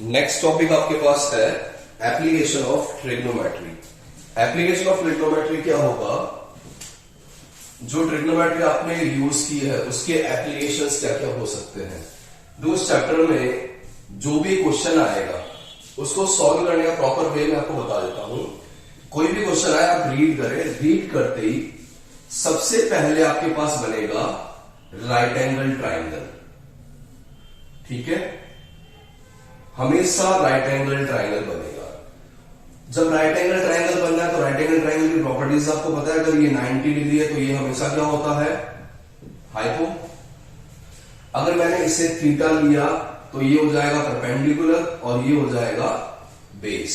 Next topic आपके पास है application of trigonometry. Application of trigonometry क्या होगा? जो ट्रिग्नोमेट्री आपने यूज की है उसके एप्लीकेशंस क्या क्या हो सकते हैं। तो उस चैप्टर में जो भी क्वेश्चन आएगा उसको सॉल्व करने का प्रॉपर वे मैं आपको बता देता हूं। कोई भी क्वेश्चन आए आप रीड करें, रीड करते ही सबसे पहले आपके पास बनेगा राइट एंगल ट्राइंगल। ठीक है, हमेशा राइट एंगल ट्राइंगल बनेगा। जब राइट एंगल ट्राइंगल बनना है तो राइट एंगल ट्राइंगल की प्रॉपर्टीज आपको पता है। अगर ये 90 डिग्री है तो ये हमेशा क्या होता है? हाइपो। अगर मैंने इसे थीटा लिया तो ये हो जाएगा परपेंडिकुलर और ये हो जाएगा बेस।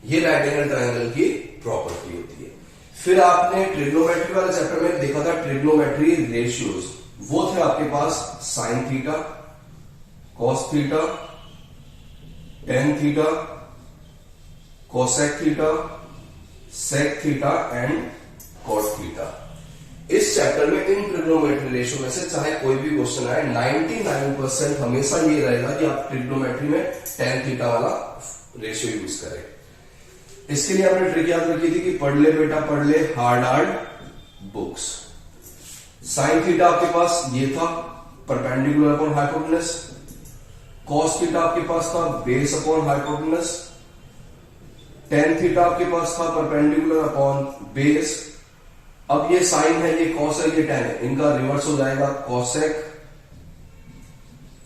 ये राइट एंगल ट्राइंगल की प्रॉपर्टी होती है। फिर आपने ट्रिग्नोमेट्री वाले चैप्टर में देखा था ट्रिग्नोमेट्री रेशियोज। वो थे आपके पास sine theta, cos theta, tan theta, cosec theta, sec theta and cot theta. इस चैप्टर में इन ट्रिग्नोमेट्री रेशियो में से चाहे कोई भी क्वेश्चन आए 99% हमेशा ये रहेगा कि आप ट्रिग्नोमेट्री में टेन थीटा वाला रेशियो यूज करें। इसके लिए आपने ट्रिक याद रखी थी कि पढ़ ले बेटा पढ़ ले हार्ड बुक्स। साइन थीटा आपके पास ये था perpendicular upon hypotenuse. Cos theta आपके पास था base upon hypotenuse. Tan theta आपके पास था परपेंडिकुलर अपॉन बेस। अब ये साइन है, ये कॉस है, ये टेन है, इनका रिवर्स हो जाएगा कॉसेक,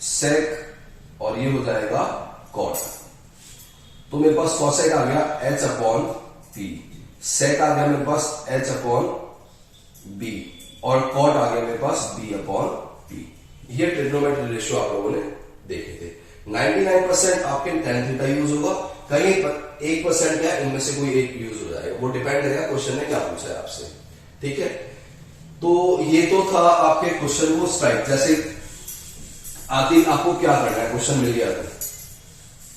सेक और ये हो जाएगा कॉट। तो मेरे पास कॉसेक आ गया एच अपॉन पी, सेक आ गया मेरे पास एच अपॉन बी और कॉट आ गया मेरे पास बी अपॉन पी। ये ट्रिग्नोमेट्री रेशियो आप लोगों ने देखे थे। 99% आपके टेन थीटा यूज होगा, कहीं 1% क्या इनमें से कोई एक यूज हो जाएगा। वो डिपेंड करेगा क्वेश्चन ने क्या पूछा है आपसे। ठीक है, तो ये तो था आपके क्वेश्चन को स्ट्राइक जैसे आती आपको क्या करना है, क्वेश्चन मिल गया था।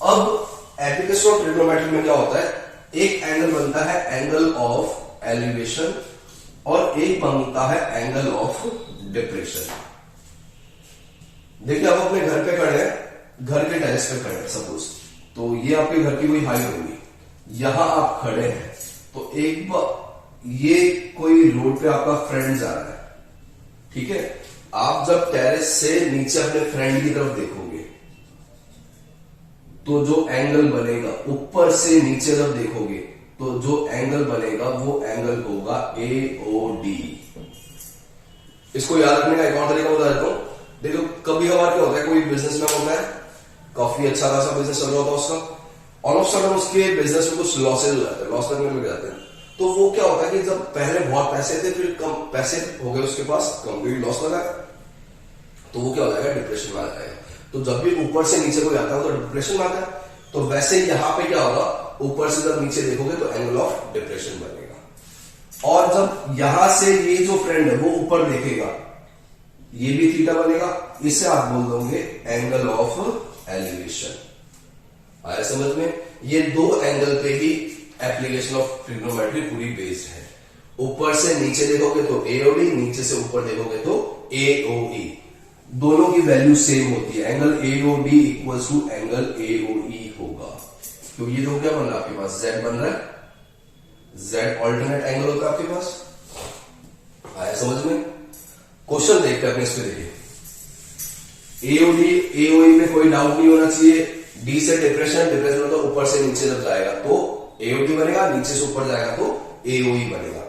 अब एप्लीकेशन ऑफ ट्रिग्नोमेट्री में क्या होता है, एक एंगल बनता है एंगल ऑफ एलिवेशन और एक बनता है एंगल ऑफ डिप्रेशन। देखिए आप अपने घर पे खड़े हैं, घर के टेरेस पे खड़े हैं सपोज, तो ये आपके घर की कोई हाइट होगी, यहां आप खड़े हैं तो एक बार ये कोई रोड पे आपका फ्रेंड जा रहा है। ठीक है, आप जब टेरेस से नीचे अपने फ्रेंड की तरफ देखोगे तो जो एंगल बनेगा, ऊपर से नीचे जब देखोगे तो जो एंगल बनेगा वो एंगल होगा AOD। इसको याद रखने का एक और तरीका बता देता हूं। देखो कभी कभार क्या होता है, कोई बिजनेसमैन होता है, काफी अच्छा खासा बिजनेस चल रहा होता है उसका, ऑल ऑफ सडन उसके बिजनेस में कुछ लॉसेज हो जाते हैं, लॉस करने लग जाते हैं। तो वो क्या होता है कि जब पहले बहुत पैसे थे फिर कम पैसे हो गए उसके पास, कंप्लीट लॉस लगा, तो वो क्या हो जाएगा, डिप्रेशन में आ जाएगा। तो जब भी ऊपर से नीचे कोई आता है तो डिप्रेशन में आता है। तो वैसे यहां पे क्या होगा, ऊपर से जब नीचे देखोगे तो एंगल ऑफ डिप्रेशन बनेगा। और जब यहां से ये जो फ्रेंड है वो ऊपर देखेगा, ये भी थीटा बनेगा, इसे आप बोल दोगे एंगल ऑफ एलिवेशन। आया समझ में? ये दो एंगल पे ही एप्लीकेशन ऑफ ट्रिग्नोमेट्री पूरी बेस्ड है। ऊपर से नीचे देखोगे तो AOD, नीचे से ऊपर देखोगे तो AOE। दोनों की वैल्यू सेम होती है। Angle AOD equals to angle AOE होगा। तो ये तो क्या बन रहा है आपके पास, Z बन रहा है। Z ऑल्टरनेट एंगल होता है आपके पास। आया समझ में? क्वेश्चन देखते हैं इस पे। देखिए AOD AOE में कोई डाउट नहीं होना चाहिए। D से डिप्रेशन, डिप्रेशन में तो ऊपर से नीचे जब जाएगा तो AOD बनेगा, नीचे से ऊपर जाएगा तो AOE बनेगा।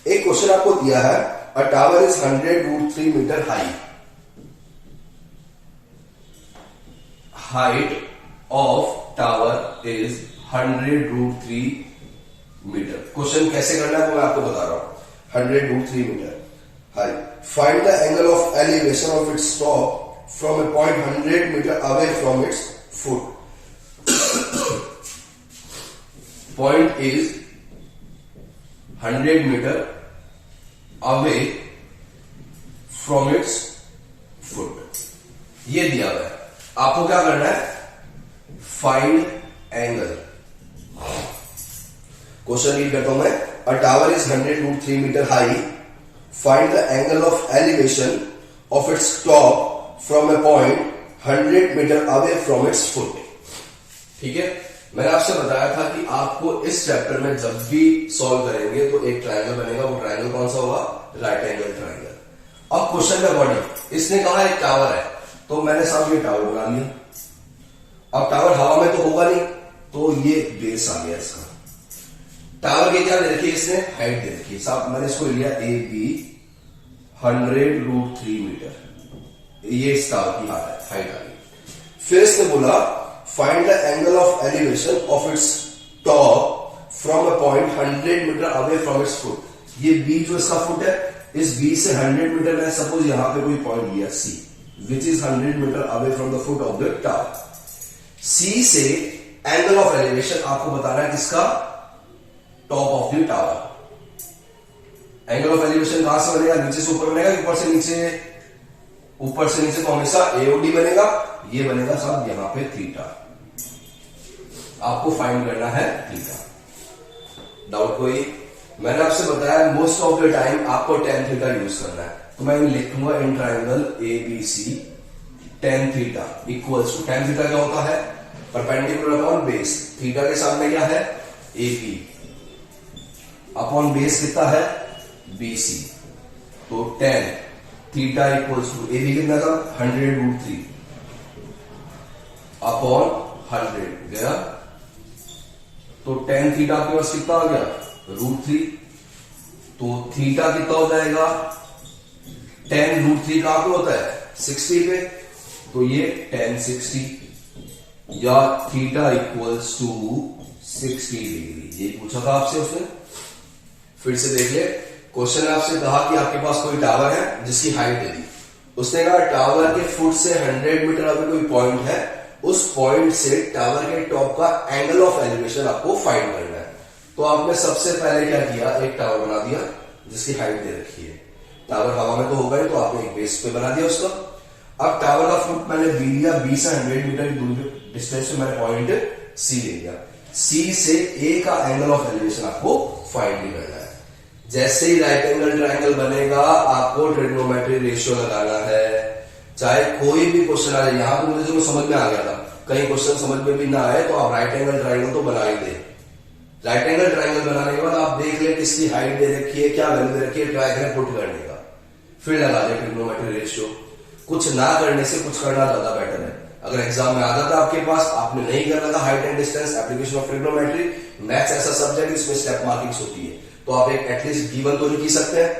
एक क्वेश्चन आपको दिया है, a tower is 100√3 metre high, height of tower is 100√3 metre. Question कैसे करना है वो मैं आपको बता रहा हूं। 100√3 metre high, find the angle of elevation of its top from a point 100 metre away from its foot. Point is 100 meter away from its foot। ये दिया हुआ है, आपको क्या करना है, फाइंड एंगल। क्वेश्चन रीड करता हूं मैं। A tower is 100√3 metre high, find the angle of elevation of its top from a point 100 metre away from its foot. ठीक है, मैंने आपसे बताया था कि आपको इस चैप्टर में जब भी सॉल्व करेंगे तो एक ट्रायंगल बनेगा, वो ट्रायंगल कौन सा होगा, राइट एंगल ट्रायंगल। अब क्वेश्चन के अकॉर्डिंग इसने कहा एक टावर है, तो मैंने साहब ये टावर बना लिया। अब टावर हवा में तो होगा नहीं, तो ये बेस आ गया इसका। टावर की क्या दे रखी है इसने, हाइट दे रखी है साहब, मैंने इसको लिया ए बी 100√3 मीटर, ये इस टावर की हाइट आ गई। फिर इसने बोला find the angle of elevation of its top from a point 100 metre away from its foot. ये बी जो इसका फुट है, इस बी से 100 मीटर में सपोज यहां पे कोई पॉइंट लिया C, which is 100 metre away from the foot of the tower. C से एंगल ऑफ एलिवेशन आपको बताना है किसका, top of the tower. Angle of elevation कहां से बनेगा, नीचे से ऊपर बनेगा, ऊपर से नीचे, ऊपर से नीचे तो हमेशा एओडी बनेगा, ये बनेगा साहब यहां पे थीटा। आपको फाइंड करना है थीटा। डाउट कोई, मैंने आपसे बताया मोस्ट ऑफ द टाइम आपको tan थीटा यूज करना है, तो मैं लिखूंगा in triangle A B C tan theta equals to, tan theta क्या होता है, परपेंडिकुलर अपॉन बेस, थीटा के सामने क्या है ए बी, अपॉन बेस कितना है BC, तो tan theta equals to A B कितना था 100√3 अपॉन 100 गया, तो tan थीटा आपके पास कितना आ गया √3, तो थीटा कितना हो जाएगा, tan√3 कहां पे होता है 60 पे, तो ये tan 60 या थीटा इक्वल्स टू 60 डिग्री, ये पूछा था आपसे उसने। फिर से देख ले, क्वेश्चन ने आपसे कहा कि आपके पास कोई टावर है जिसकी हाइट दे दी, उसने कहा टावर के फुट से 100 मीटर अभी कोई पॉइंट है, उस पॉइंट से टावर के टॉप का एंगल ऑफ एलिवेशन आपको फाइंड करना है। तो आपने सबसे पहले क्या किया, एक टावर बना दिया जिसकी हाइट दे रखी है, टावर हवा में तो होगा ही, तो आपने एक बेस पे बना दिया उसका। अब टावर का फुट मैंने बी लिया, बी से 100 मीटर की दूरी डिस्टेंस पे मैंने पॉइंट सी ले लिया, सी से ए का एंगल ऑफ एलिवेशन आपको फाइंड करना है। जैसे ही राइट एंगल ट्रायंगल बनेगा आपको ट्रिग्नोमेट्री रेशियो लगाना है, चाहे कोई भी क्वेश्चन आ जाए। यहां पर मुझे जो समझ में आ गया था, कहीं क्वेश्चन समझ में भी ना आए तो आप राइट एंगल ट्रायंगल तो बना ही दे। राइट एंगल ट्रायंगल बनाने के बाद आप देख ले किसकी हाइट दे रखी है, क्या वैल्यू दे रखी है, ट्राई करें पुट करने का, फिर लगा दे ट्रिग्नोमेट्री रेशियो। कुछ ना करने से कुछ करना ज्यादा बेटर है। अगर एग्जाम में आता था आपके पास, आपने नहीं करना था height and distance application of trigonometry, maths ऐसा सब्जेक्ट इसमें स्टेप मार्किंग्स होती है, तो आप एक एटलीस्ट गिवन तो लिख सकते हैं,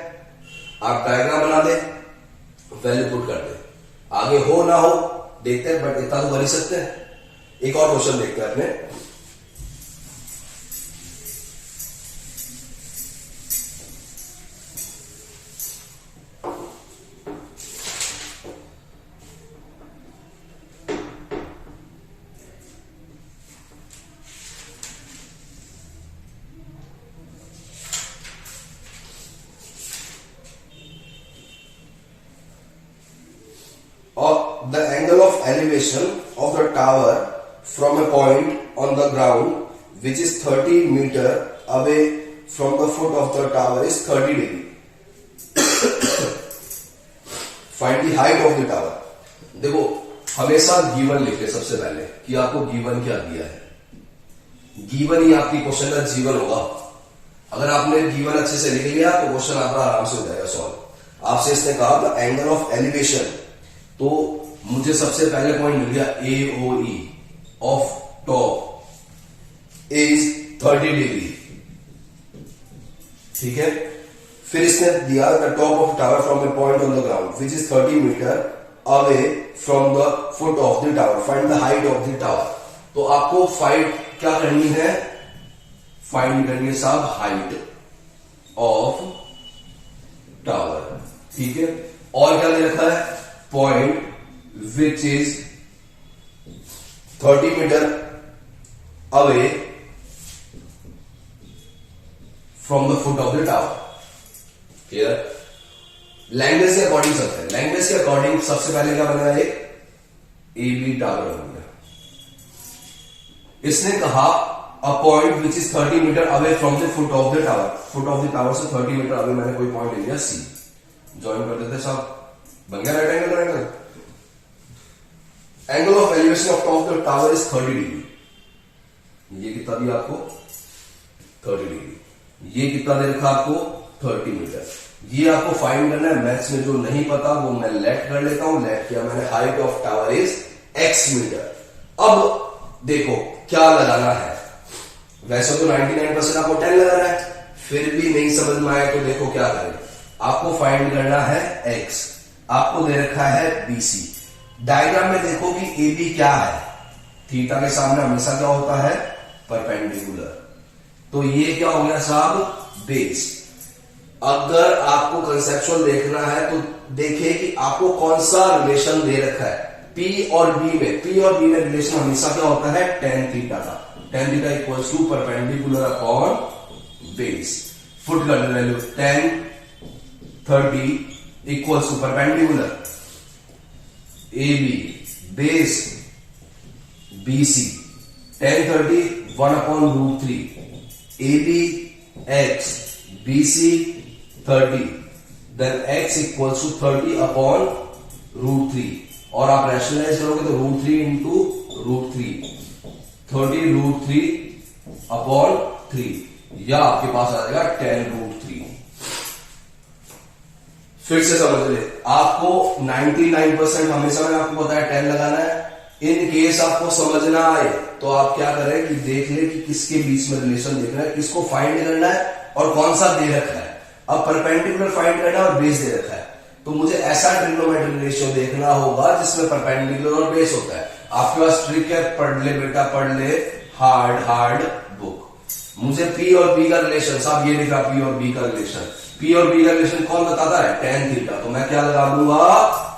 आप डायग्राम बना दे, वैल्यू पुट कर दे, आगे हो ना हो देखते हैं, बट इतना तो कर ही सकते हैं। एक और क्वेश्चन देखते हैं अपने, of the angle of elevation of the tower from a point on the ground which is 30 meter away from the foot of the tower is 30 degree. Find the height of the tower. देखो हमेशा given लिखे सबसे पहले कि आपको given क्या दिया है, गिवन ही आपकी क्वेश्चन का जीवन होगा। अगर आपने गिवन अच्छे से लिख लिया तो क्वेश्चन आपका आराम से हो जाएगा सॉल्व। आपसे इसने कहा था एंगल ऑफ एलिवेशन, तो मुझे सबसे पहले पॉइंट मिल गया AOE of top is 30 degree, ठीक है। फिर इसने दिया the top of tower from a point on the ground which is 30 metre away from the foot of the tower, find the height of the tower. तो आपको find क्या करनी है, फाइंड करनी है साहब हाइट ऑफ टावर, ठीक है। और क्या दे रखा है, point which is 30 metre away from the foot of the tower, clear. Language के अकॉर्डिंग चलते हैं, लैंग्वेज के अकॉर्डिंग सबसे पहले क्या बनेगा, एक AB टावर बन गया। इसने कहा a point which is 30 metre away from the foot of the tower, foot of the tower से 30 मीटर अवे मैंने कोई पॉइंट ले लिया C, ज्वाइन कर देते साहब, बन गया right angle triangle. Angle of elevation of top of the tower is 30 degree, ये कितना दिया आपको 30 डिग्री, ये कितना दे रखा आपको 30 मीटर। ये आपको फाइंड करना है। मैथ्स में जो नहीं पता वो मैं लेट कर लेता हूं। लेट किया मैंने, height of tower is x metre. अब देखो क्या लगाना है। वैसे तो 99% आपको 10 लगाना है, फिर भी नहीं समझ में आया तो देखो क्या करें। आपको फाइंड करना है x, आपको दे रखा है BC। डायग्राम में देखो कि AB क्या है, थीटा के सामने हमेशा क्या होता है, परपेंडिकुलर। तो ये क्या हो गया साहब, बेस। अगर आपको कंसेप्चुअल देखना है तो देखिए कि आपको कौन सा रिलेशन दे रखा है P और B में। P और B में रिलेशन हमेशा क्या होता है, tan थीटा का। tan theta equals to perpendicular upon base. Put कर value tan 30 equals to perpendicular AB base BC tan 30 1 upon root 3 AB x BC 30 then x equals to 30 upon root 3। और आप rationalise करोगे तो root 3 into root 3 30 root 3 upon 3, या आपके पास आ जाएगा 10 root 3। फिर से समझ ले, आपको 99% हमेशा मैंने आपको बताया 10 लगाना है। इन केस आपको समझ ना आए तो आप क्या करें कि देख ले कि किसके बीच में रिलेशन देखना है, किसको फाइंड करना है और कौन सा दे रखा है। अब परपेंडिकुलर फाइंड करना और बेस दे रखा है, तो मुझे ऐसा ट्रिग्नोमेट्रिक रेशियो देखना होगा जिसमें परपेंडिकुलर और बेस होता है। आपके पास ट्रिक है, पढ़ ले बेटा पढ़ ले, हार्ड बुक। मुझे P और B का रिलेशन, साहब ये लिखा P और B का रिलेशन, P और B का रिलेशन कौन बताता है, tan थीटा। तो मैं क्या लगा दूंगा,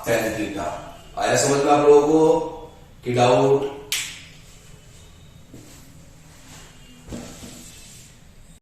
tan थीटा। आया समझ में आप लोगों को कि डाउट?